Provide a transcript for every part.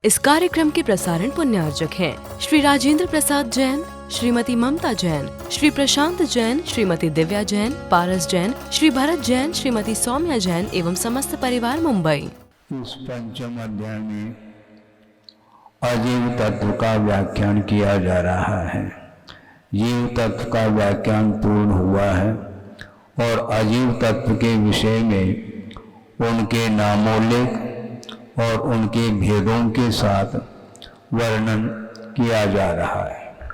इस कार्यक्रम के प्रसारण पुण्यार्जक हैं श्री राजेंद्र प्रसाद जैन, श्रीमती ममता जैन, श्री प्रशांत जैन, श्रीमती दिव्या जैन, पारस जैन, श्री भरत जैन, श्रीमती सौम्या जैन एवं समस्त परिवार मुंबई। इस पंचम अध्याय में अजीव तत्व का व्याख्यान किया जा रहा है। जीव तत्व का व्याख्यान पूर्ण हुआ है और अजीव तत्व के विषय में उनके नामोल्लेख और उनके भेदों के साथ वर्णन किया जा रहा है।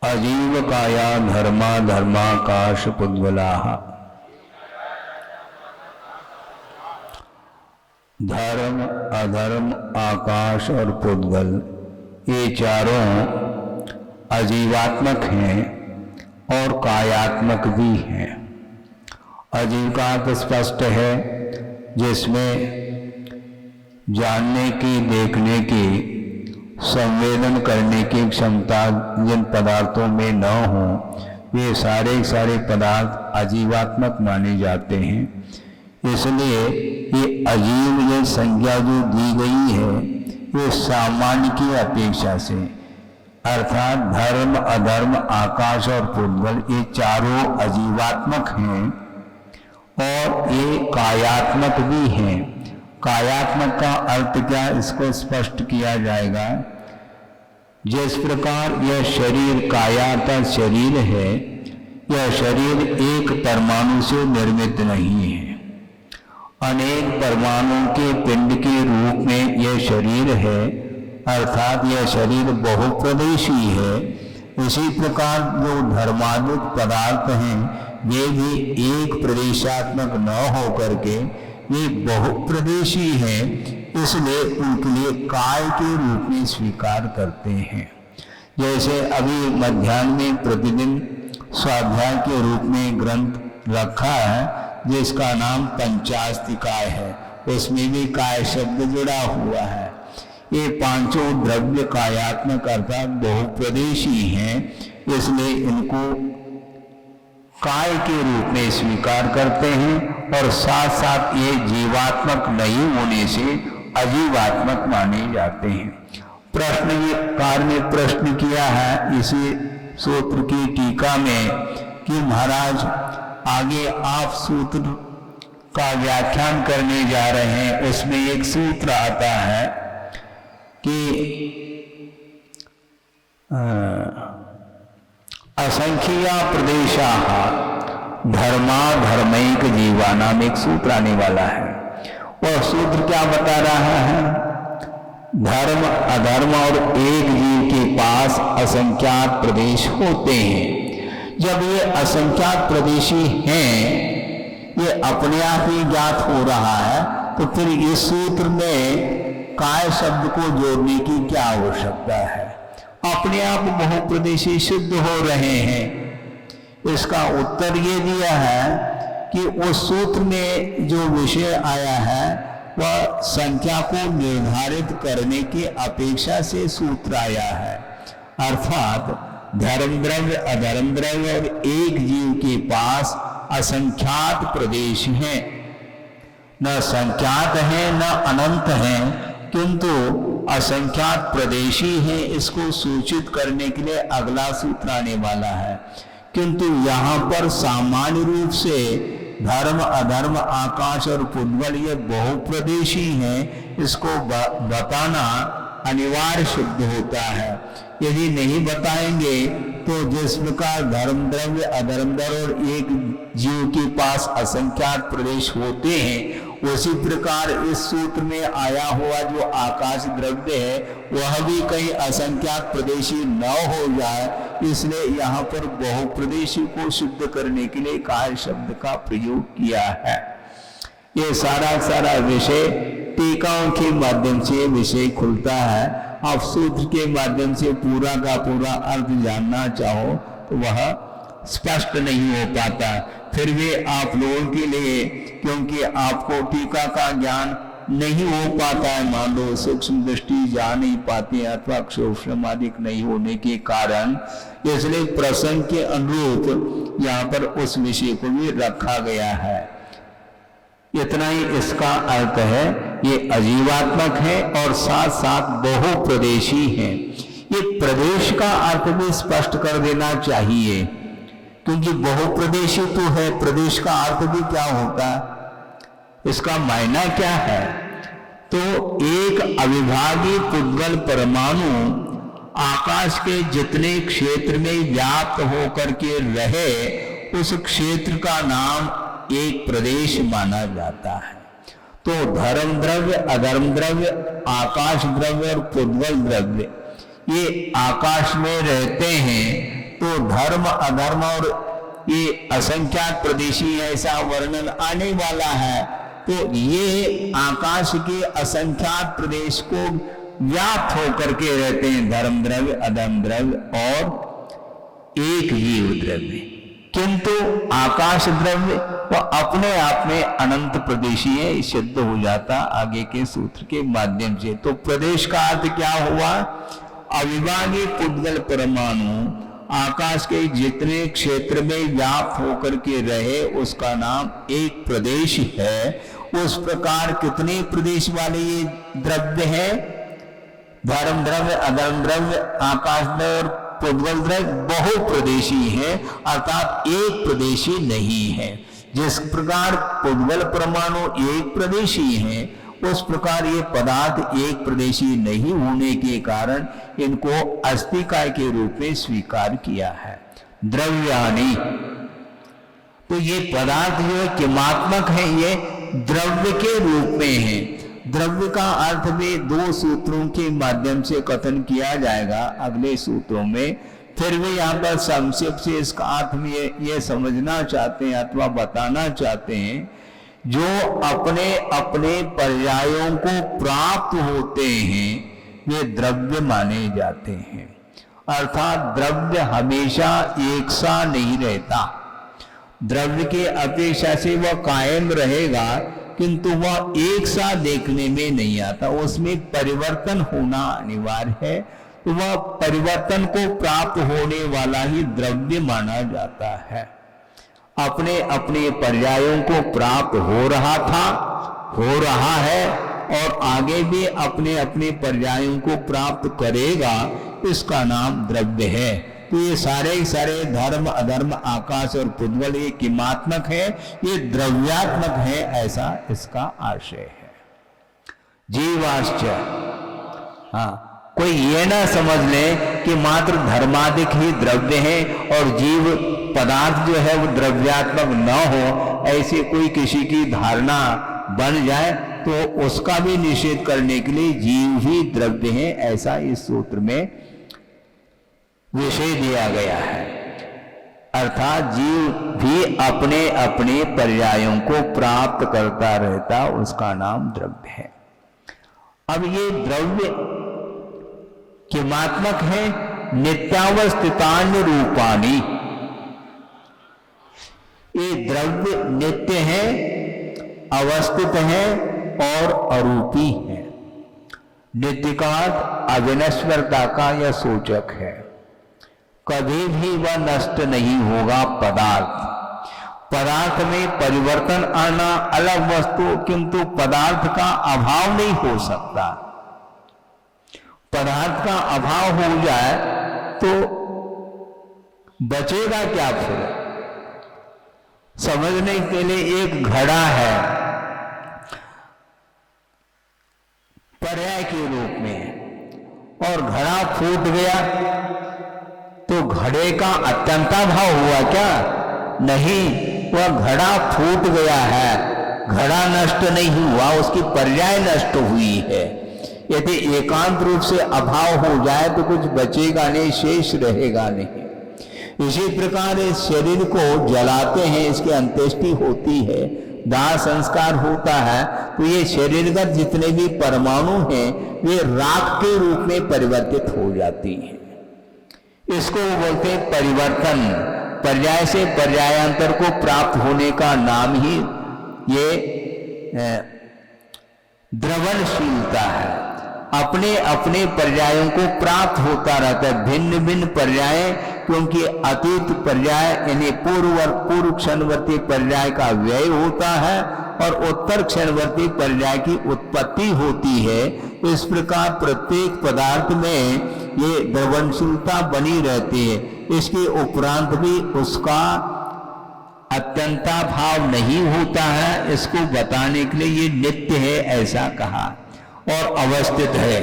अजीव काया धर्मा धर्माकाश पुद्गलाः। धर्म, अधर्म, आकाश और पुद्गल ये चारों अजीवात्मक हैं और कायात्मक भी हैं। अजीव का अर्थ स्पष्ट है, जिसमें जानने की, देखने की, संवेदन करने की क्षमता जिन पदार्थों में न हो, वे सारे पदार्थ अजीवात्मक माने जाते हैं। इसलिए ये अजीव ये संज्ञा जो दी गई है, ये सामान्य की अपेक्षा से, अर्थात धर्म, अधर्म, आकाश और पुद्गल ये चारों अजीवात्मक हैं और ये कायात्मक भी हैं। कायात्मक का अर्थ क्या, इसको स्पष्ट किया जाएगा। जिस प्रकार यह शरीर कायात्मक शरीर है, यह शरीर एक परमाणु से निर्मित नहीं है, अनेक परमाणुओं के पिंड के रूप में यह शरीर है, अर्थात यह शरीर बहुप्रदेशी है। इसी प्रकार जो धर्मात्मक पदार्थ हैं, वे भी एक प्रदेशात्मक न हो करके वे बहुप्रदेशी हैं, इसलिए उनके लिए काय के रूप में स्वीकार करते हैं। जैसे अभी मध्याह्न में प्रतिदिन स्वाध्याय के रूप में ग्रंथ रखा है, जिसका नाम पंचास्तिकाय है, उसमें भी काय शब्द जुड़ा हुआ है। ये पांचों द्रव्य कायात्मक अर्थात बहुप्रदेशी हैं, इसलिए इनको काय के रूप में स्वीकार करते हैं और साथ साथ ये जीवात्मक नहीं होने से अजीवात्मक माने जाते हैं। प्रश्न ये कार ने प्रश्न किया है इसी सूत्र की टीका में कि महाराज आगे आप सूत्र का व्याख्यान करने जा रहे हैं, उसमें एक सूत्र आता है कि असंख्या प्रदेशाः धर्मा धर्मैक जीवा नाम एक सूत्र आने वाला है। वह सूत्र क्या बता रहा है? धर्म, अधर्म और एक जीव के पास असंख्यात प्रदेश होते हैं। जब ये असंख्यात प्रदेशी हैं, ये अपने आप ही ज्ञात हो रहा है, तो फिर इस सूत्र में काय शब्द को जोड़ने की क्या आवश्यकता है? अपने आप बहुप्रदेशी सिद्ध हो रहे हैं। इसका उत्तर ये दिया है कि उस सूत्र में जो विषय आया है वह संख्या को निर्धारित करने की अपेक्षा से सूत्र आया है, अर्थात धर्म द्रव्य, अधर्म द्रव्य और एक जीव के पास असंख्यात प्रदेश हैं। न संख्यात हैं न अनंत हैं, किंतु असंख्यात प्रदेशी हैं। इसको सूचित करने के लिए अगला सूत्र आने वाला है। किंतु यहाँ पर सामान्य रूप से धर्म, अधर्म, आकाश और पुद्गल ये बहुप्रदेशी हैं, इसको बताना अनिवार्य सिद्ध होता है। यदि नहीं बताएंगे तो जिस प्रकार धर्म द्रव्य, अधर्म द्रव्य और एक जीव के पास असंख्यात प्रदेश होते हैं, उसी प्रकार इस सूत्र में आया हुआ जो आकाश द्रव्य है वह भी कहीं असंख्यात प्रदेशी न हो जाए, इसलिए यहाँ पर बहुप्रदेशी को सिद्ध करने के लिए काय शब्द का प्रयोग किया है। ये सारा विषय टीकाओं के माध्यम से विषय खुलता है। आप सूत्र के माध्यम से पूरा का पूरा अर्थ जानना चाहो तो वह स्पष्ट नहीं हो पाता। फिर भी आप लोगों के लिए, क्योंकि आपको टीका का ज्ञान नहीं हो पाता है, मान लो सूक्ष्म दृष्टि जा नहीं पाती अथवा सूक्ष्म अधिक नहीं होने के कारण, इसलिए प्रसंग के अनुरूप यहाँ पर उस विषय को भी रखा गया है। इतना ही इसका अर्थ है ये अजीवात्मक है और साथ साथ बहुप्रदेशी हैं। ये प्रदेश का अर्थ भी स्पष्ट कर देना चाहिए, क्योंकि बहुप्रदेशी तो है, प्रदेश का अर्थ भी क्या होता है, इसका मायना क्या है। तो एक अविभागी पुद्गल परमाणु आकाश के जितने क्षेत्र में व्याप्त होकर के रहे, उस क्षेत्र का नाम एक प्रदेश माना जाता है। तो धर्म द्रव्य, अधर्म द्रव्य, आकाश द्रव्य और पुद्गल द्रव्य ये आकाश में रहते हैं। तो धर्म, अधर्म और ये असंख्यात प्रदेशी ऐसा वर्णन आने वाला है। तो ये आकाश के असंख्यात प्रदेश को व्याप्त होकर के रहते हैं, धर्म द्रव्य, अधर्म द्रव्य और एक जीव द्रव्य। किंतु आकाश द्रव्य वो अपने आप में अनंत प्रदेशी है, सिद्ध हो जाता आगे के सूत्र के माध्यम से। तो प्रदेश का अर्थ क्या हुआ, अविभागी पुद्गल परमाणु आकाश के जितने क्षेत्र में व्याप्त होकर के रहे, उसका नाम एक प्रदेश है। उस प्रकार कितने प्रदेश वाले ये द्रव्य है, धर्म द्रव्य, अधर्म द्रव्य, आकाश द्रव्य और पुद्गल द्रव्य बहुप्रदेशी है, अर्थात एक प्रदेशी नहीं है। जिस प्रकार पुद्गल परमाणु एक प्रदेशी है, उस प्रकार ये पदार्थ एक प्रदेशी नहीं होने के कारण इनको अस्थिकाय के रूप में स्वीकार किया है। द्रव्यानि, तो ये पदार्थ जो है किमात्मक है, ये द्रव्य के रूप में है। द्रव्य का अर्थ में दो सूत्रों के माध्यम से कथन किया जाएगा अगले सूत्रों में। फिर भी यहाँ पर संक्षेप से इसका अर्थ में ये समझना चाहते हैं अथवा बताना चाहते हैं, जो अपने अपने पर्यायों को प्राप्त होते हैं वे द्रव्य माने जाते हैं। अर्थात द्रव्य हमेशा एक सा नहीं रहता, द्रव्य के अपेक्षा से वह कायम रहेगा, किंतु वह एक सा देखने में नहीं आता, उसमें परिवर्तन होना अनिवार्य है। तो वह परिवर्तन को प्राप्त होने वाला ही द्रव्य माना जाता है। अपने अपने पर्यायों को प्राप्त हो रहा था, हो रहा है और आगे भी अपने अपने पर्यायों को प्राप्त करेगा, इसका नाम द्रव्य है। तो ये सारे धर्म, अधर्म, आकाश और पुद्गल ये किमात्मक है, ये द्रव्यात्मक है, ऐसा इसका आशय है। जीवाश्च, हाँ, कोई ये ना समझ ले कि मात्र धर्मादिक ही द्रव्य है और जीव पदार्थ जो है वो द्रव्यात्मक न हो, ऐसी कोई किसी की धारणा बन जाए तो उसका भी निषेध करने के लिए जीव ही द्रव्य है, ऐसा इस सूत्र में विषय दिया गया है। अर्थात जीव भी अपने अपने पर्यायों को प्राप्त करता रहता, उसका नाम द्रव्य है। अब ये द्रव्य किमात्मक है, नित्यावस्थितान्य रूपानी, ये द्रव्य नित्य है, अवस्थित है और अरूपी है। नित्य का अर्थ अविनश्वरता का यह सूचक है, कभी भी वह नष्ट नहीं होगा। पदार्थ में परिवर्तन आना अलग वस्तु, किंतु पदार्थ का अभाव नहीं हो सकता। पदार्थ का अभाव हो जाए तो बचेगा क्या फिर? समझने के लिए एक घड़ा है पर्याय के रूप में, और घड़ा फूट गया तो घड़े का अत्यंताभाव हुआ क्या? नहीं, वह घड़ा फूट गया है, घड़ा नष्ट नहीं हुआ, उसकी पर्याय नष्ट हुई है। यदि एकांत रूप से अभाव हो जाए तो कुछ बचेगा नहीं, शेष रहेगा नहीं। इसी प्रकार इस शरीर को जलाते हैं, इसकी अंत्येष्टि होती है, दाह संस्कार होता है, तो ये शरीरगत जितने भी परमाणु हैं वे राख के रूप में परिवर्तित हो जाती हैं। इसको बोलते हैं परिवर्तन। पर्याय से पर्यायांतर को प्राप्त होने का नाम ही ये द्रवणशीलता है। अपने अपने पर्यायों को प्राप्त होता रहता है, भिन्न भिन्न पर्याय, क्योंकि अतीत पर्याय यानी पूर्व क्षणवर्ती पर्याय का व्यय होता है और उत्तर क्षणवर्ती पर्याय की उत्पत्ति होती है। इस प्रकार प्रत्येक पदार्थ में ये द्रवणशीलता बनी रहती है। इसके उपरांत भी उसका अत्यंता भाव नहीं होता है। इसको बताने के लिए ये नित्य है ऐसा कहा, और अवस्थित है।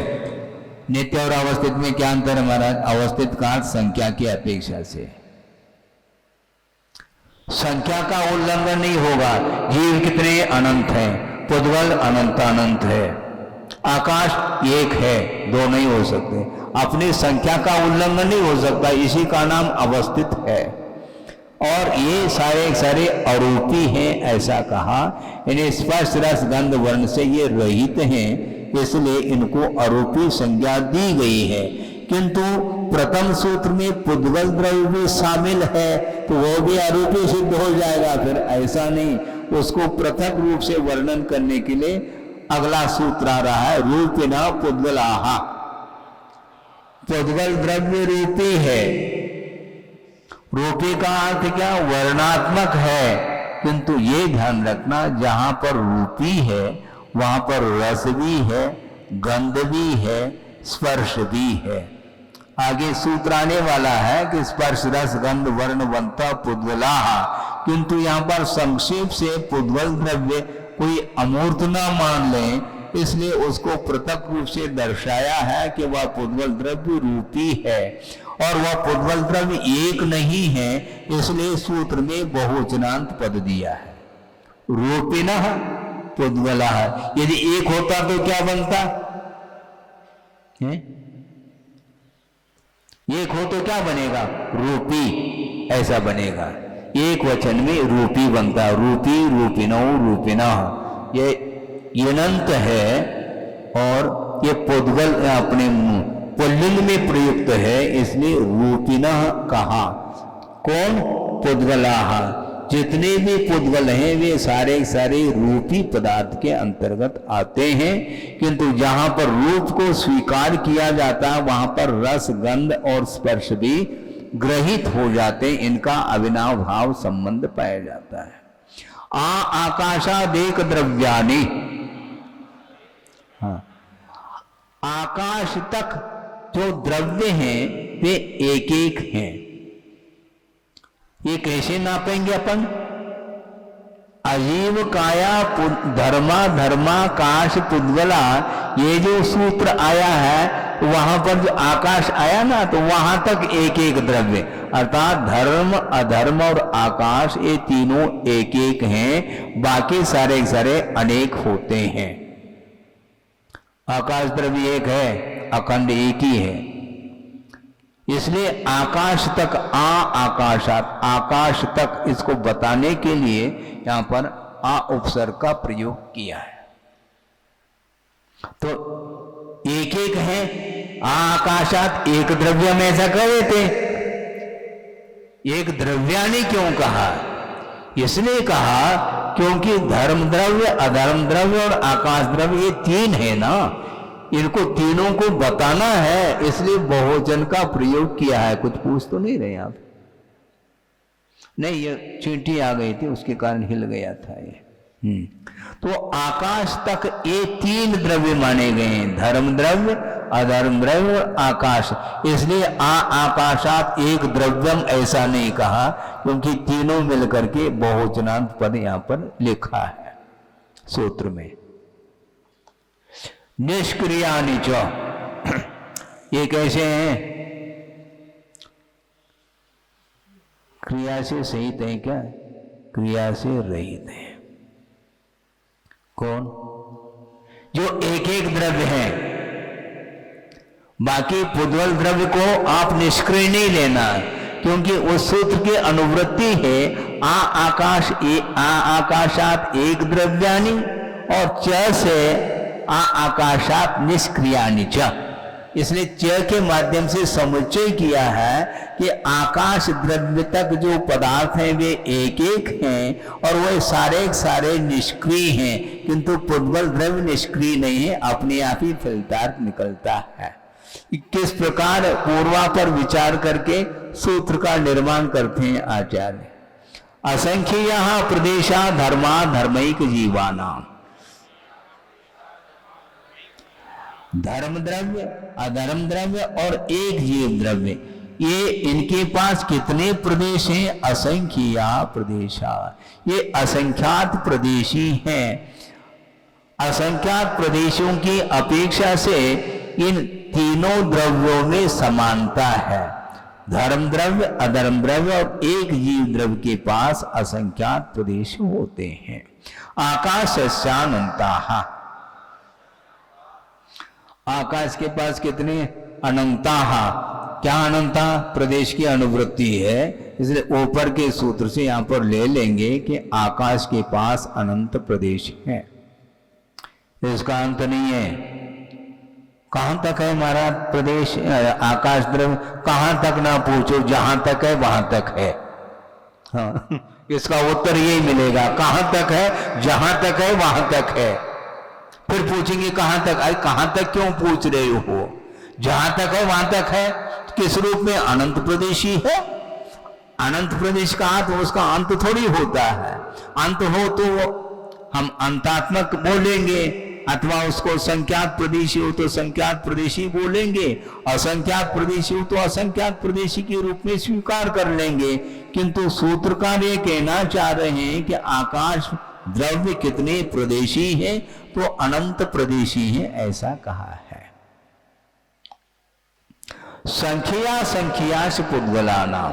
नित्य और अवस्थित में क्या अंतर है महाराज? अवस्थित का अर्थ संख्या की अपेक्षा से, संख्या का उल्लंघन नहीं होगा। जीव कितने? अनंत है। पुद्गल अनंत अनंत है। आकाश एक है, दो नहीं हो सकते। अपनी संख्या का उल्लंघन नहीं हो सकता, इसी का नाम अवस्थित है। और ये सारे सारे अरूपी हैं ऐसा कहा। इन्हें स्पर्श रस गंध वर्ण से ये रहित हैं, इसलिए इनको अरूपी संज्ञा दी गई है। किंतु प्रथम सूत्र में पुद्गल द्रव्य भी शामिल है, तो वो भी अरूपी सिद्ध हो जाएगा। फिर ऐसा नहीं, उसको पृथक रूप से वर्णन करने के लिए अगला सूत्र आ रहा है, रूपिना पुद्गलाहा। पुद्गल द्रव्य रूपी है। रूपी का अर्थ क्या? वर्णात्मक है। किंतु ये ध्यान रखना, जहां पर रूपी है वहां पर रस भी है, गंध भी है, स्पर्श भी है। आगे सूत्र आने वाला है कि स्पर्श रस गंध वर्ण वंता पुद्गलाहा। किंतु यहाँ पर संक्षेप से पुद्गल द्रव्य कोई अमूर्त ना मान लें, इसलिए उसको पृथक रूप से दर्शाया है कि वह पुद्गल द्रव्य रूपी है। और वह पुद्गल द्रव्य एक नहीं है, इसलिए सूत्र में बहुवचनांत पद दिया है, रूपिणः पुद्गलाः। यदि एक होता तो क्या बनता है? एक हो तो क्या बनेगा? रूपी ऐसा बनेगा। एक वचन में रूपी बनता, रूपी रूपिणो रूपिणः। ये यनंत है और ये पुद्गल अपने पुल्लिंग में प्रयुक्त है, इसलिए रूपिणः कहा। कौन? पुद्गलाः। जितने भी पुद्गल हैं वे सारे सारे रूपी पदार्थ के अंतर्गत आते हैं। किंतु जहां पर रूप को स्वीकार किया जाता है वहां पर रस गंध और स्पर्श भी ग्रहित हो जाते, इनका अविनाव भाव संबंध पाया जाता है। आकाशादेक द्रव्यानि। हाँ, आकाश तक जो द्रव्य हैं वे एक एक हैं। ये कैसे नापेंगे अपन? अजीव काया धर्मा धर्माकाश पुद्गला, ये जो सूत्र आया है वहां पर जो आकाश आया ना, तो वहां तक एक एक द्रव्य, अर्थात धर्म अधर्म और आकाश ये तीनों एक एक हैं, बाकी सारे सारे अनेक होते हैं। आकाश द्रव्य एक है, अखंड एक ही है। इसलिए आकाश तक, आकाशात, आकाश तक, इसको बताने के लिए यहां पर आ उपसर्ग का प्रयोग किया है। तो एक एक है, आकाशात एक द्रव्य में ऐसा कह देते। एक द्रव्यानि क्यों कहा? इसलिए कहा क्योंकि धर्म द्रव्य अधर्म द्रव्य और आकाश द्रव्य ये तीन है ना, इनको तीनों को बताना है, इसलिए बहुवचन का प्रयोग किया है। कुछ पूछ तो नहीं रहे आप? नहीं, ये चींटी आ गई थी उसके कारण हिल गया था ये। तो आकाश तक ये तीन द्रव्य माने गए हैं, धर्म द्रव्य अधर्म द्रव्य और आकाश। इसलिए आकाशात एक द्रव्यम ऐसा नहीं कहा, क्योंकि तीनों मिलकर के बहुवचनांत पद यहां पर लिखा है सूत्र में। निष्क्रियानि च, ये कैसे हैं? क्रिया से सहित है क्या? क्रिया से रहित है। कौन? जो एक एक द्रव्य है। बाकी पुद्गल द्रव्य को आप निष्क्रिय नहीं लेना, क्योंकि उस सूत्र की अनुवृत्ति है आकाशात एक द्रव्यानि, और च से आकाशात निष्क्रियानि च। इसलिए च के माध्यम से समुच्चय किया है कि आकाश द्रव्य तक जो पदार्थ हैं वे एक एक हैं और वे सारे सारे निष्क्रिय हैं, किंतु पुद्गल द्रव्य निष्क्रिय नहीं है, अपने आप ही फलितार्थ निकलता है। किस प्रकार पूर्वा पर विचार करके सूत्र का निर्माण करते हैं आचार्य। असंख्यः प्रदेशा धर्मा धर्मैक जीवानाम। धर्म द्रव्य, अधर्म द्रव्य और एक जीव द्रव्य, ये इनके पास कितने प्रदेश हैं? असंख्य प्रदेशा, ये असंख्यात प्रदेशी हैं। असंख्यात प्रदेशों की अपेक्षा से इन तीनों द्रव्यों में समानता है। धर्म द्रव्य, अधर्म द्रव्य और एक जीव द्रव्य के पास असंख्यात प्रदेश होते हैं। आकाशस्यानन्ताः, आकाश के पास कितने? अनंताः। क्या अनंता? प्रदेश की अनुवृत्ति है, इसलिए ऊपर के सूत्र से यहां पर ले लेंगे कि आकाश के पास अनंत प्रदेश है, इसका अंत नहीं है। कहां तक है हमारा प्रदेश? आकाश द्रव्य कहां तक ना पूछो, जहां तक है वहां तक है। हाँ, इसका उत्तर यही मिलेगा, कहां तक है? जहां तक है वहां तक है। फिर पूछेंगे कहां तक? अरे कहां तक क्यों पूछ रहे हो? जहां तक है वहां तक है। किस रूप में? अनंत प्रदेशी है। अनंत प्रदेश का अर्थ उसका अंत थोड़ी होता है। अंत हो तो हम अंतात्मक बोलेंगे, अथवा उसको संख्यात प्रदेशी हो तो संख्यात प्रदेशी बोलेंगे, असंख्यात प्रदेशी हो तो असंख्यात प्रदेशी के रूप में स्वीकार कर लेंगे। किंतु सूत्रकार ये कहना चाह रहे हैं कि आकाश द्रव्य कितने प्रदेशी हैं? तो अनंत प्रदेशी हैं, ऐसा कहा है। संख्या संख्याश पुद्गला नाम।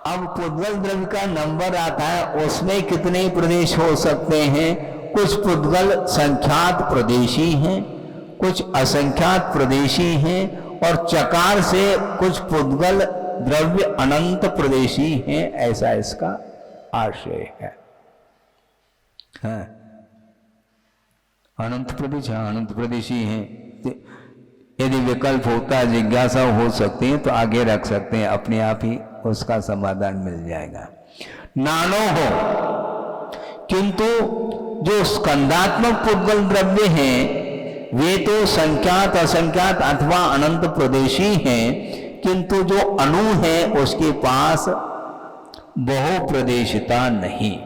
अब पुद्गल द्रव्य का नंबर आता है, उसमें कितने प्रदेश हो सकते हैं? कुछ पुद्गल संख्यात प्रदेशी हैं, कुछ असंख्यात प्रदेशी हैं, और चकार से कुछ पुद्गल द्रव्य अनंत प्रदेशी हैं, ऐसा इसका आशय है। हाँ, अनंत प्रदेश, हाँ अनंत प्रदेशी हैं। यदि विकल्प होता है, जिज्ञासा हो सकती है तो आगे रख सकते हैं, अपने आप ही उसका समाधान मिल जाएगा। नानो हो, किंतु जो स्कंदात्मक पुद्गल द्रव्य हैं वे तो संख्यात असंख्यात अथवा अनंत प्रदेशी हैं, किंतु जो अणु है उसके पास बहुप्रदेशिता नहीं।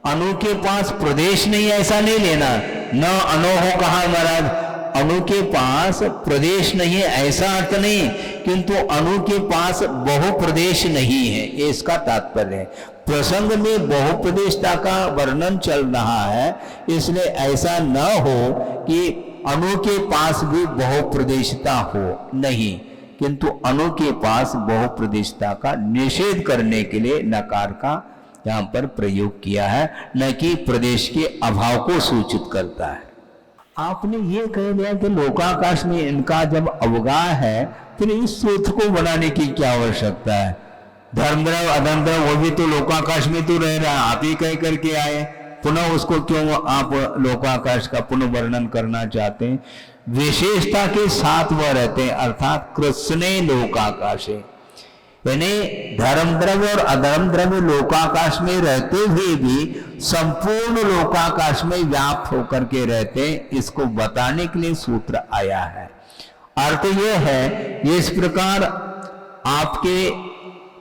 अणु के पास प्रदेश नहीं, ऐसा नहीं लेना। न अणु हो कहा महाराज, अणु के पास प्रदेश नहीं है ऐसा अर्थ नहीं, किंतु अणु के पास बहुप्रदेश नहीं है, ये इसका तात्पर्य है। प्रसंग में बहुप्रदेशता का वर्णन चल रहा है, इसलिए ऐसा न हो कि अणु के पास भी बहुप्रदेशता हो, नहीं, किंतु अणु के पास बहुप्रदेशता का निषेध करने के लिए नकार का यहां पर प्रयोग किया है, न कि प्रदेश के अभाव को सूचित करता है। आपने ये कह दिया कि लोकाकाश में इनका जब अवगाह है, फिर इस सूत्र को बनाने की क्या आवश्यकता है? धर्मद्रव अधर्मद्रव वो भी तो लोकाकाश में तो रह रहा है, आप ही कह करके आए, पुनः उसको क्यों आप लोकाकाश का पुनः वर्णन करना चाहते हैं? विशेषता के साथ वह रहते हैं, अर्थात कृष्णे लोकाकाशे, यानी धर्म द्रव्य और अधर्म द्रव्य लोकाकाश में रहते हुए भी संपूर्ण लोकाकाश में व्याप्त होकर के रहते हैं, इसको बताने के लिए सूत्र आया है। अर्थ यह है, ये इस प्रकार आपके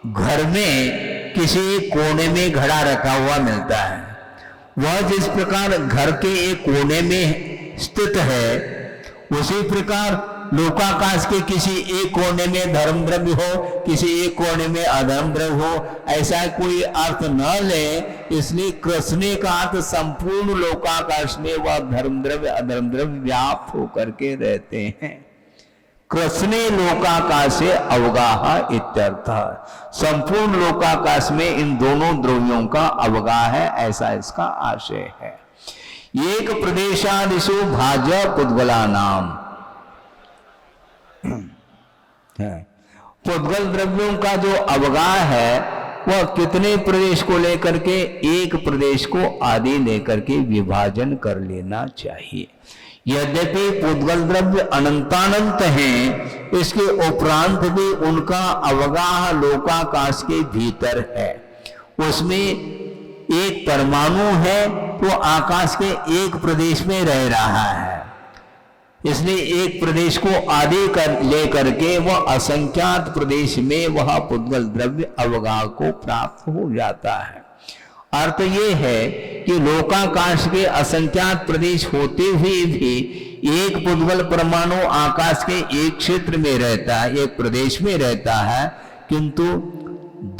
घर में किसी कोने में घड़ा रखा हुआ मिलता है, वह जिस प्रकार घर के एक कोने में स्थित है, उसी प्रकार लोकाकाश के किसी एक कोने में धर्म द्रव्य हो, किसी एक कोने में अधर्म द्रव्य हो, ऐसा कोई अर्थ न ले। इसलिए कृष्ण का अर्थ संपूर्ण लोकाकाश में वह धर्म द्रव्य अधर्म द्रव्य व्याप्त होकर के रहते हैं। कृष्ण लोकाकाशे अवगाह इत्यर्थ, संपूर्ण लोकाकाश में इन दोनों द्रव्यों का अवगाह है, ऐसा इसका आशय है। एक प्रदेशादिषु भाज्य पुद्गला नाम, पुद्गल द्रव्यों का जो अवगाह है वह कितने प्रदेश को लेकर के? एक प्रदेश को आदि लेकर के विभाजन कर लेना चाहिए। यद्यपि पुद्गल द्रव्य अनंतानंत हैं, इसके उपरांत भी उनका अवगाह लोकाकाश के भीतर है। उसमें एक परमाणु है तो आकाश के एक प्रदेश में रह रहा है, इसलिए एक प्रदेश को आदि कर लेकर के वह असंख्यात प्रदेश में वह पुद्गल द्रव्य अवगाह को प्राप्त हो जाता है। अर्थ ये है कि लोकाकाश के असंख्यात प्रदेश होते हुए भी एक पुद्गल परमाणु आकाश के एक क्षेत्र में रहता है, एक प्रदेश में रहता है, किंतु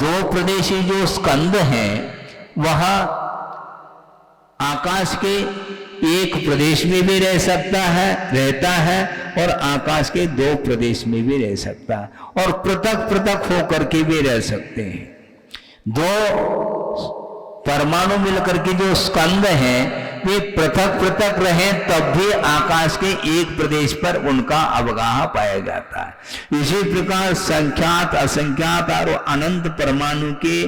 दो प्रदेशी जो स्कंद हैं वह आकाश के एक प्रदेश में भी रहता है और आकाश के दो प्रदेश में भी रह सकता है और पृथक पृथक होकर के भी रह सकते हैं। दो परमाणु मिलकर के जो स्कंद हैं वे पृथक पृथक रहें तब भी आकाश के एक प्रदेश पर उनका अवगाह पाया जाता है। इसी प्रकार संख्यात, असंख्यात और अनंत परमाणु के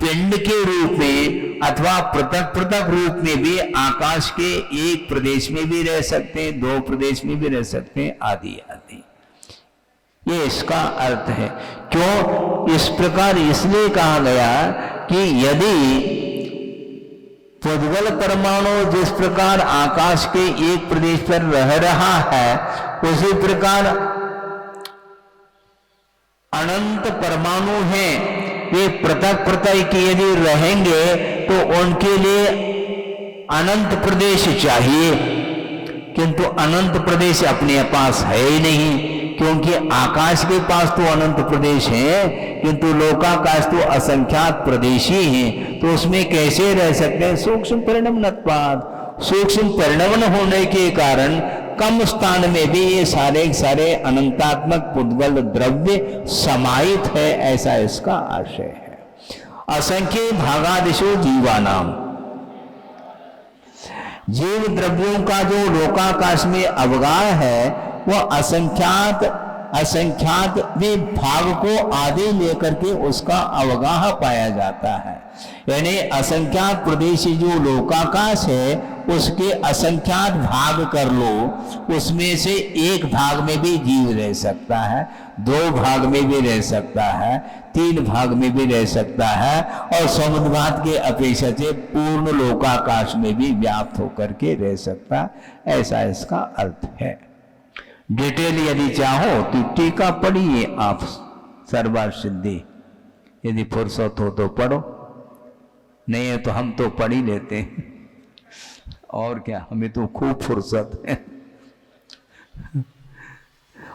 पिंड के रूप में अथवा पृथक पृथक रूप में भी आकाश के एक प्रदेश में भी रह सकते हैं, दो प्रदेश में भी रह सकते हैं, आदि आदि। ये इसका अर्थ है। क्यों इस प्रकार इसलिए कहा गया कि यदि पुद्गल परमाणु जिस प्रकार आकाश के एक प्रदेश पर रह रहा है उसी प्रकार अनंत परमाणु हैं, वे पृथक पृथक यदि रहेंगे तो उनके लिए अनंत प्रदेश चाहिए, किंतु अनंत प्रदेश अपने पास है ही नहीं, क्योंकि आकाश के पास तो अनंत प्रदेश है किंतु लोकाकाश तो असंख्यात प्रदेश ही हैं, तो उसमें कैसे रह सकते हैं? सूक्ष्म परिणमनत्वात्, सूक्ष्म परिणमन होने के कारण कम स्थान में भी ये सारे अनंतात्मक पुद्गल द्रव्य समाहित है, ऐसा इसका आशय है। असंख्य भागादिशो जीवानाम, जीव द्रव्यों का जो लोकाकाश में अवगाह है वह असंख्यात भी भाग को आदि लेकर के उसका अवगाह पाया जाता है। यानी असंख्यात प्रदेशी जो लोकाकाश है उसके असंख्यात भाग कर लो, उसमें से एक भाग में भी जीव रह सकता है, दो भाग में भी रह सकता है, तीन भाग में भी रह सकता है और समुद्रभात के अपेक्षा से पूर्ण लोकाकाश में भी व्याप्त होकर के रह सकता, ऐसा इसका अर्थ है। डिटेल यदि चाहो तो टीका पढ़िए आप, सर्वार्थ सिद्धि, यदि फुर्सत हो तो पढ़ो, नहीं है तो हम तो पढ़ ही लेते हैं, और क्या, हमें तो खूब फुर्सत है।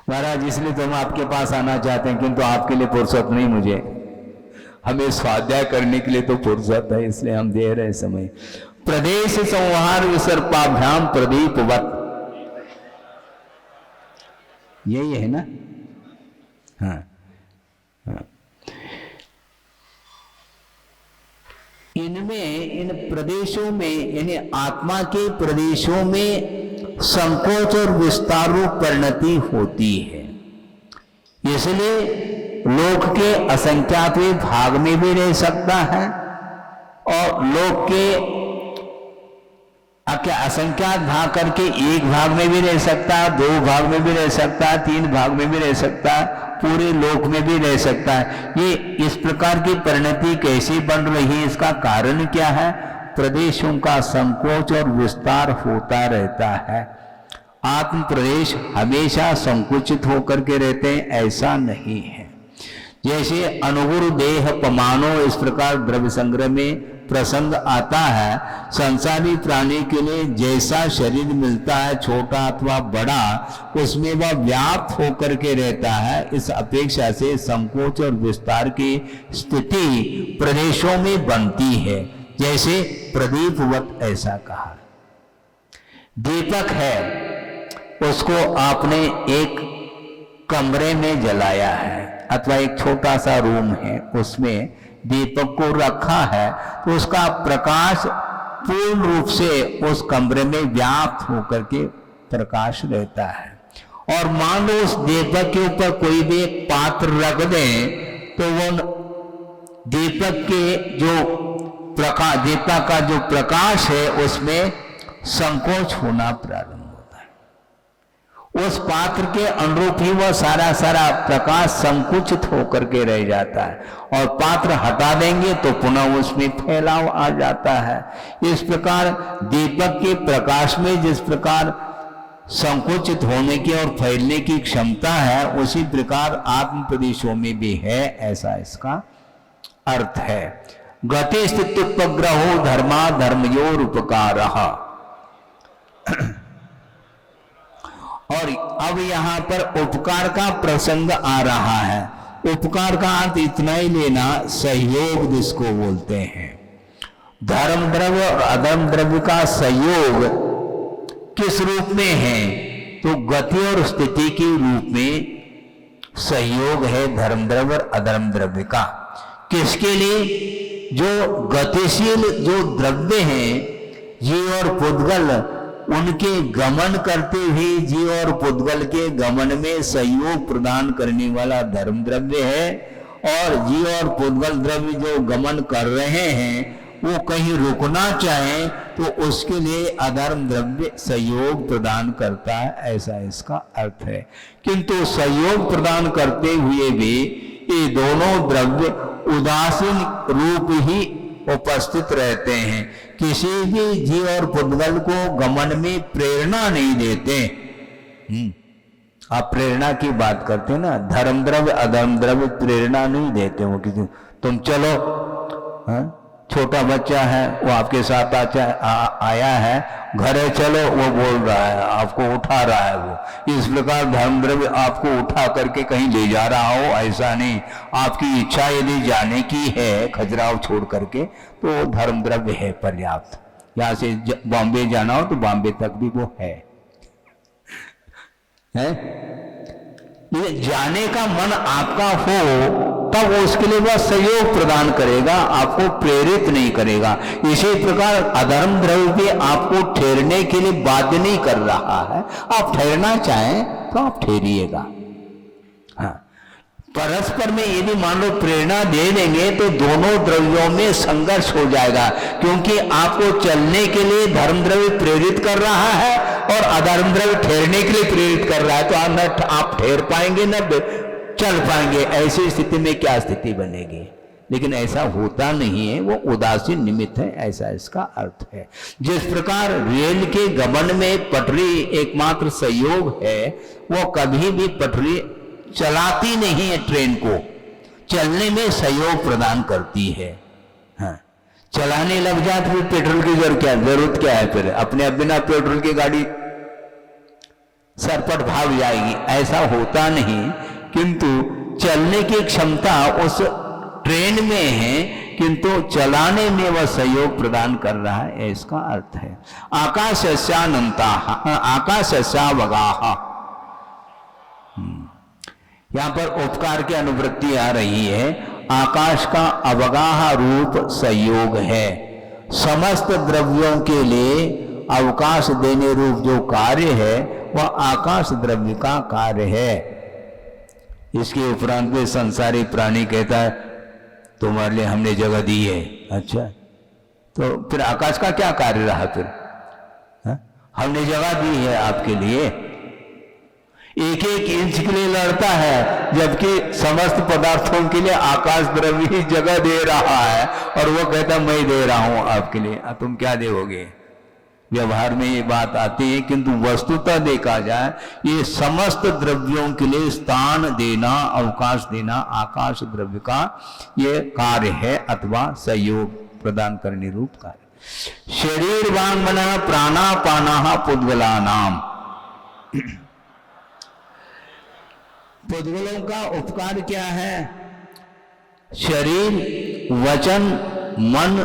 महाराज इसलिए तो हम आपके पास आना चाहते हैं, किंतु आपके लिए फुर्सत नहीं, मुझे हमें स्वाध्याय करने के लिए तो फुर्सत है, इसलिए हम दे रहे समय। प्रदेश संहार विसर्पाभ्याम प्रदीपवत, यही है ना? हाँ, हाँ। इनमें, इन प्रदेशों में, यानी आत्मा के प्रदेशों में संकोच और विस्तार रूप परिणति होती है। इसलिए लोक के असंख्यात भाग में भी रह सकता है और लोक के क्या असंख्यात भाग करके एक भाग में भी रह सकता है, दो भाग में भी रह सकता है, तीन भाग में भी रह सकता है, पूरे लोक में भी रह सकता है। ये इस प्रकार की परिणति कैसे बन रही है, इसका कारण क्या है? प्रदेशों का संकोच और विस्तार होता रहता है। आत्म प्रदेश हमेशा संकुचित होकर के रहते हैं, ऐसा नहीं है। जैसे अनुगुरु देह पमानो, इस प्रकार द्रव्य संग्रह में प्रसंग आता है, संसारी प्राणी के लिए जैसा शरीर मिलता है छोटा अथवा बड़ा, उसमें वह व्याप्त होकर के रहता है। इस अपेक्षा से संकोच और विस्तार की स्थिति प्रदेशों में बनती है। जैसे प्रदीपवत, ऐसा कहा, दीपक है, उसको आपने एक कमरे में जलाया है अथवा एक छोटा सा रूम है, उसमें दीपक को रखा है, तो उसका प्रकाश पूर्ण रूप से उस कमरे में व्याप्त होकर के प्रकाश रहता है। और मान लो उस दीपक के ऊपर कोई भी एक पात्र रख दें तो वो दीपक के जो प्रकाश, दीपक का जो प्रकाश है उसमें संकोच होना प्रारंभ होता है। उस पात्र के अनुरूप ही वह सारा प्रकाश संकुचित होकर के रह जाता है और पात्र हटा देंगे तो पुनः उसमें फैलाव आ जाता है। इस प्रकार दीपक के प्रकाश में जिस प्रकार संकुचित होने की और फैलने की क्षमता है, उसी प्रकार आत्म प्रदेशों में भी है, ऐसा इसका अर्थ है। गति स्थिति उपग्रहो धर्मा धर्मयोर उपकारः। और अब यहां पर उपकार का प्रसंग आ रहा है। उपकार का अर्थ इतना ही लेना, सहयोग जिसको बोलते हैं। धर्म द्रव्य और अधर्म द्रव्य का सहयोग किस रूप में है? तो गति और स्थिति के रूप में सहयोग है धर्म द्रव्य और अधर्म द्रव्य का। किसके लिए? जो गतिशील जो द्रव्य हैं, जीव और पुद्गल, उनके गमन करते हुए जीव और पुद्गल के गमन में सहयोग प्रदान करने वाला धर्म द्रव्य है। और जीव और पुद्गल द्रव्य जो गमन कर रहे हैं वो कहीं रुकना चाहे तो उसके लिए अधर्म द्रव्य सहयोग प्रदान करता है, ऐसा इसका अर्थ है। किंतु सहयोग प्रदान करते हुए भी ये दोनों द्रव्य उदासीन रूप ही उपस्थित रहते हैं, किसी भी जीव और पुद्गल को गमन में प्रेरणा नहीं देते। आप प्रेरणा की बात करते हैं ना, धर्म द्रव्य अधर्म द्रव्य प्रेरणा नहीं देते हो किसी, तुम चलो। छोटा बच्चा है वो आपके साथ आया है, घरे चलो, वो बोल रहा है, आपको उठा रहा है वो। इस प्रकार धर्म द्रव्य आपको उठा करके कहीं ले जा रहा हो, ऐसा नहीं। आपकी इच्छा यदि जाने की है खजुराहो छोड़ करके, तो धर्म द्रव्य है पर्याप्त। यहाँ से बॉम्बे जाना हो तो बॉम्बे तक भी वो है। जाने का मन आपका हो तब उसके लिए वह सहयोग प्रदान करेगा, आपको प्रेरित नहीं करेगा। इसी प्रकार अधर्म द्रव्य भी आपको ठहरने के लिए बाध्य नहीं कर रहा है। आप ठहरना चाहें तो आप ठहरिएगा। हाँ, परस्पर में यदि मान लो प्रेरणा दे देंगे तो दोनों द्रव्यों में संघर्ष हो जाएगा, क्योंकि आपको चलने के लिए धर्म द्रव्य प्रेरित कर रहा है और अधर्म द्रव्य ठहरने के लिए प्रेरित कर रहा है। तो आप ठहर पाएंगे न चल पाएंगे। ऐसी स्थिति में क्या स्थिति बनेगी? लेकिन ऐसा होता नहीं है, वो उदासीन निमित्त है, ऐसा इसका अर्थ है। जिस प्रकार रेल के गमन में पटरी एकमात्र सहयोग है, वो कभी भी पटरी चलाती नहीं है, ट्रेन को चलने में सहयोग प्रदान करती है। हाँ, चलाने लग जाए तो फिर पेट्रोल की जरूरत क्या है? फिर अपने आप बिना पेट्रोल की गाड़ी सरपट भाग जाएगी, ऐसा होता नहीं। किंतु चलने की क्षमता उस ट्रेन में है, किंतु चलाने में वह सहयोग प्रदान कर रहा है, इसका अर्थ है। आकाशस्यानन्ताः आकाशस्यावगाः। यहां पर उपकार की अनुवृत्ति आ रही है। आकाश का अवगाह रूप सहयोग है। समस्त द्रव्यों के लिए अवकाश देने रूप जो कार्य है वह आकाश द्रव्य का कार्य है। इसके उपरांत में संसारी प्राणी कहता है तुम्हारे लिए हमने जगह दी है। अच्छा, तो फिर आकाश का क्या कार्य रहा? फिर हमने जगह दी है आपके लिए। एक एक इंच के लिए लड़ता है, जबकि समस्त पदार्थों के लिए आकाश द्रव्य ही जगह दे रहा है, और वो कहता मैं दे रहा हूं आपके लिए, तुम क्या दोगे? व्यवहार में ये बात आती है, किंतु वस्तुतः देखा जाए ये समस्त द्रव्यों के लिए स्थान देना, अवकाश देना आकाश द्रव्य का ये कार्य है, अथवा सहयोग प्रदान करने रूप कार्य। शरीर वांग मना प्राणापाना पुद्गला नाम। पुद्गलों का उपकार क्या है? शरीर, वचन, मन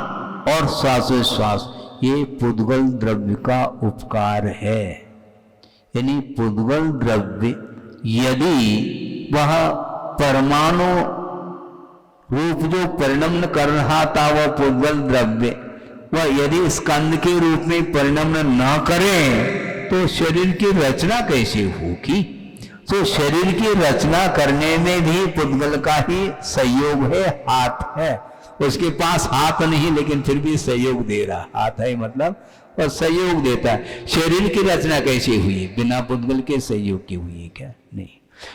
और श्वासोश्वास, ये पुद्गल द्रव्य का उपकार है। यानी पुद्गल द्रव्य यदि वह परमाणु रूप जो परिणमन कर रहा था वह पुद्गल द्रव्य, वह यदि स्कंद के रूप में परिणमन न करे तो शरीर की रचना कैसे होगी? तो शरीर की रचना करने में भी पुद्गल का ही सहयोग है, हाथ है। उसके पास हाथ नहीं लेकिन फिर भी सहयोग दे रहा, हाथ है मतलब और सहयोग देता है। शरीर की रचना कैसे हुई? बिना पुद्गल के सहयोग की हुई है क्या? नहीं।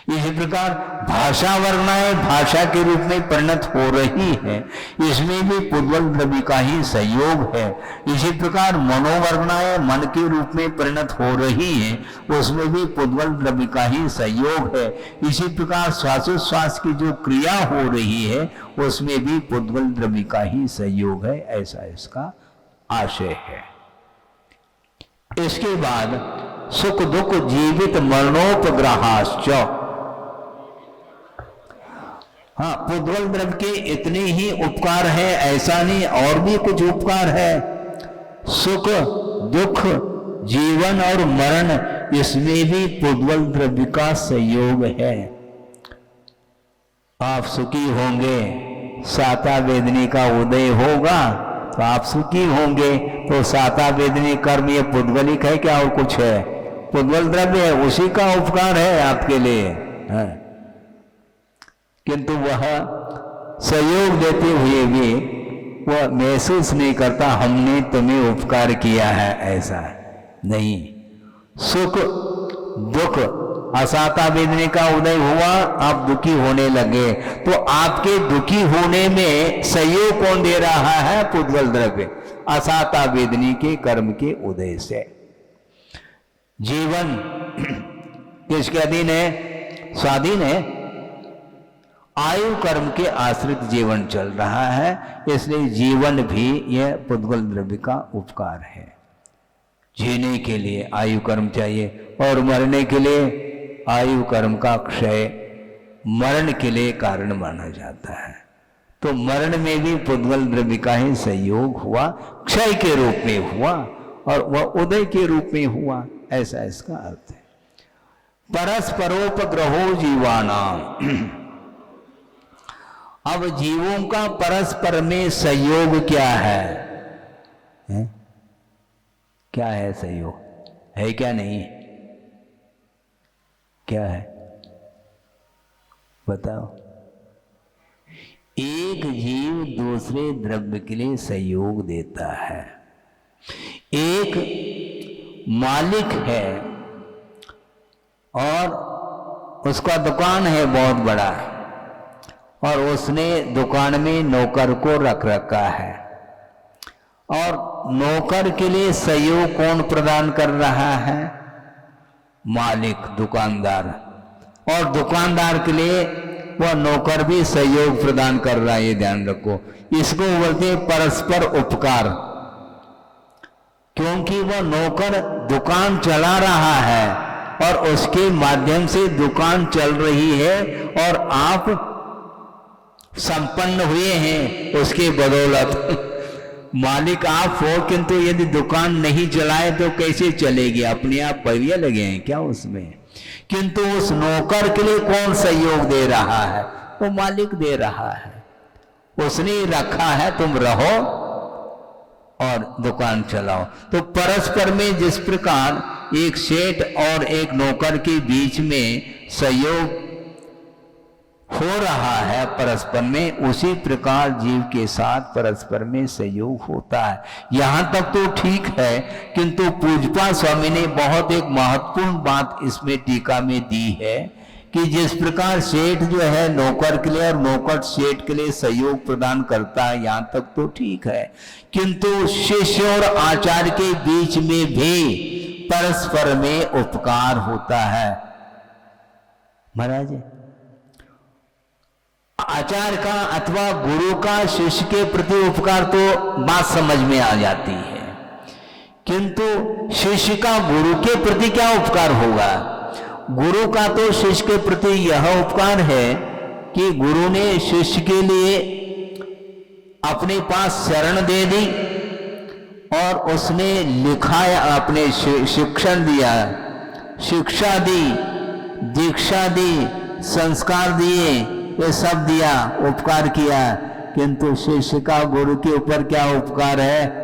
इसी प्रकार भाषा वर्णाएं भाषा के रूप में परिणत हो रही है, इसमें भी पुद्गल द्रव्य का ही सहयोग है। इसी प्रकार मनोवर्णाएं मन के रूप में परिणत हो रही है, उसमें भी पुद्गल द्रव्य का ही सहयोग है। इसी प्रकार श्वासोच्छ्वास की जो क्रिया हो रही है उसमें भी पुद्गल द्रव्य का ही सहयोग है, ऐसा इसका आशय है। इसके बाद सुख दुख जीवित मरणोपग्रहाश्च, हाँ, पुद्गल द्रव्य के इतने ही उपकार है ऐसा नहीं, और भी कुछ उपकार है। सुख दुख जीवन और मरण, इसमें भी पुद्गल द्रव्य का संयोग है। आप सुखी होंगे, साता वेदनी का उदय होगा तो आप सुखी होंगे। तो साता वेदनी कर्म ये पुद्गलिक है क्या और कुछ है? पुद्गल द्रव्य है, उसी का उपकार है आपके लिए, है। किंतु वह सहयोग देते हुए भी वह महसूस नहीं करता हमने तुम्हें उपकार किया है, ऐसा नहीं। सुख दुख, असाता वेदने का उदय हुआ, आप दुखी होने लगे, तो आपके दुखी होने में सहयोग कौन दे रहा है? पुद्गल द्रव्य, असाता वेदनी के कर्म के उदय से। जीवन किसके अधीन है? स्वाधीन है। आयु कर्म के आश्रित जीवन चल रहा है, इसलिए जीवन भी यह पुद्गल द्रव्य का उपकार है। जीने के लिए आयु कर्म चाहिए और मरने के लिए आयु कर्म का क्षय मरण के लिए कारण माना जाता है। तो मरण में भी पुद्गल द्रव्य का ही संयोग हुआ, क्षय के रूप में हुआ और वह उदय के रूप में हुआ, ऐसा इसका अर्थ है। परस्परोपग्रहो जीवानाम, अब जीवों का परस्पर में सहयोग क्या है? क्या है सहयोग? है क्या नहीं? क्या है बताओ? एक जीव दूसरे द्रव्य के लिए सहयोग देता है। एक मालिक है और उसका दुकान है बहुत बड़ा, और उसने दुकान में नौकर को रख रखा है, और नौकर के लिए सहयोग कौन प्रदान कर रहा है? मालिक, दुकानदार। और दुकानदार के लिए वह नौकर भी सहयोग प्रदान कर रहा है, ये ध्यान रखो। इसको बोलते हैं परस्पर उपकार, क्योंकि वह नौकर दुकान चला रहा है और उसके माध्यम से दुकान चल रही है और आप संपन्न हुए हैं उसके बदौलत। मालिक आप हो, किंतु यदि दुकान नहीं चलाए तो कैसे चलेगी? अपने आप पहिए लगे हैं क्या उसमें? किंतु उस नौकर के लिए कौन सहयोग दे रहा है? वो मालिक दे रहा है। उसने रखा है, तुम रहो और दुकान चलाओ। तो परस्पर में जिस प्रकार एक सेठ और एक नौकर के बीच में सहयोग हो रहा है परस्पर में, उसी प्रकार जीव के साथ परस्पर में सहयोग होता है। यहां तक तो ठीक है, किंतु पूज्यपाद स्वामी ने बहुत एक महत्वपूर्ण बात इसमें टीका में दी है कि जिस प्रकार सेठ जो है नौकर के लिए और नौकर सेठ के लिए सहयोग प्रदान करता है, यहां तक तो ठीक है, किंतु शिष्य और आचार्य के बीच में भी परस्पर में उपकार होता है। महाराज, आचार्य का अथवा गुरु का शिष्य के प्रति उपकार तो बात समझ में आ जाती है, किंतु शिष्य का गुरु के प्रति क्या उपकार होगा? गुरु का तो शिष्य के प्रति यह उपकार है कि गुरु ने शिष्य के लिए अपने पास शरण दे दी और उसने लिखाया, अपने शिक्षण दिया, शिक्षा दी, दीक्षा दी, संस्कार दिए, ये सब दिया, उपकार किया। किंतु शिष्य का गुरु के ऊपर क्या उपकार है?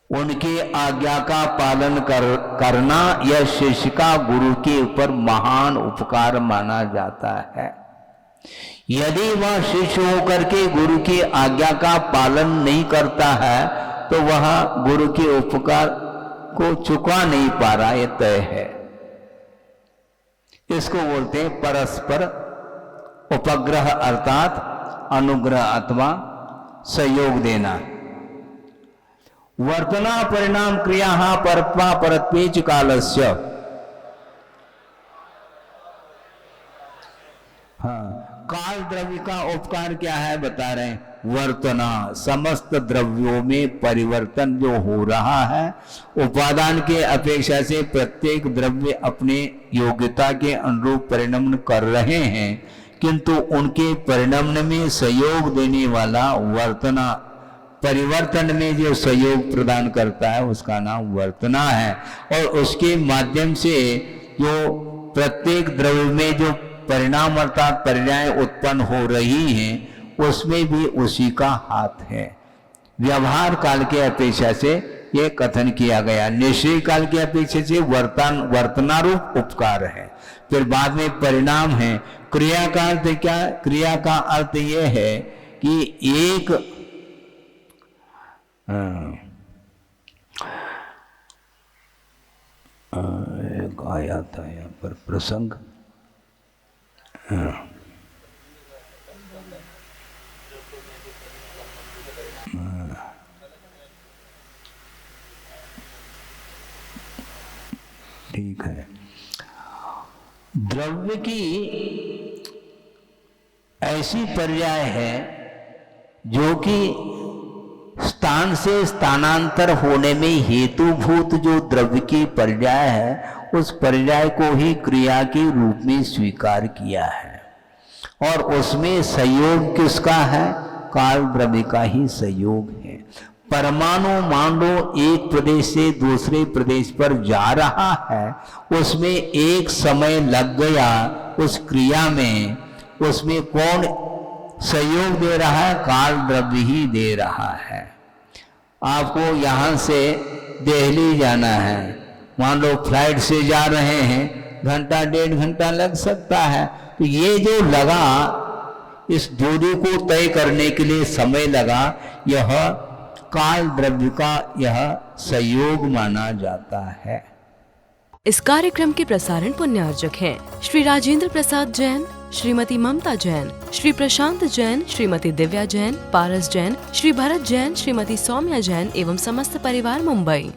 उनकी आज्ञा का पालन करना यह शिष्य का गुरु के ऊपर महान उपकार माना जाता है। यदि वह शिष्य होकर के गुरु की आज्ञा का पालन नहीं करता है तो वह गुरु के उपकार को चुका नहीं पा रहा, यह तय है। इसको बोलते हैं परस्पर उपग्रह अर्थात अनुग्रह अथवा सहयोग देना। वर्तना परिणाम क्रिया परत्वा परत्वेच कालस्य। हाँ, काल द्रव्य का उपकार क्या है बता रहे हैं, वर्तना, समस्त द्रव्यों में परिवर्तन जो हो रहा है, उपादान के अपेक्षा से प्रत्येक द्रव्य अपने योग्यता के अनुरूप परिणमन कर रहे हैं, किंतु उनके परिणमन में सहयोग देने वाला वर्तना, परिवर्तन में जो सहयोग प्रदान करता है उसका नाम वर्तना है। और उसके माध्यम से जो प्रत्येक द्रव्य में जो परिणाम अर्थात पर्याय उत्पन्न हो रही हैं, उसमें भी उसी का हाथ है। व्यवहार काल के अपेक्षा से यह कथन किया गया। निश्चय काल के अपेक्षा से वर्तनारूप उपकार है। फिर बाद में परिणाम है। क्रिया का अर्थ क्या? क्रिया का अर्थ यह है कि एक आया था यहाँ पर प्रसंग, ठीक है। द्रव्य की ऐसी पर्याय है जो कि स्थान से स्थानांतर होने में हेतुभूत जो द्रव्य की पर्याय है, उस पर्याय को ही क्रिया के रूप में स्वीकार किया है। और उसमें संयोग किसका है? काल द्रव्य का ही संयोग है। परमाणु मान लो एक प्रदेश से दूसरे प्रदेश पर जा रहा है, उसमें एक समय लग गया उस क्रिया में, उसमें कौन सहयोग दे रहा है? काल द्रव्य ही दे रहा है। आपको यहाँ से दिल्ली जाना है, मान लो फ्लाइट से जा रहे हैं, घंटा 1.5 घंटा लग सकता है। तो ये जो लगा, इस दूरी को तय करने के लिए समय लगा, यह काल द्रव्य का यह संयोग माना जाता है। इस कार्यक्रम के प्रसारण पुण्यार्जक हैं श्री राजेंद्र प्रसाद जैन, श्रीमती ममता जैन, श्री प्रशांत जैन, श्रीमती दिव्या जैन, पारस जैन, श्री भरत जैन, श्रीमती सौम्या जैन एवं समस्त परिवार मुंबई।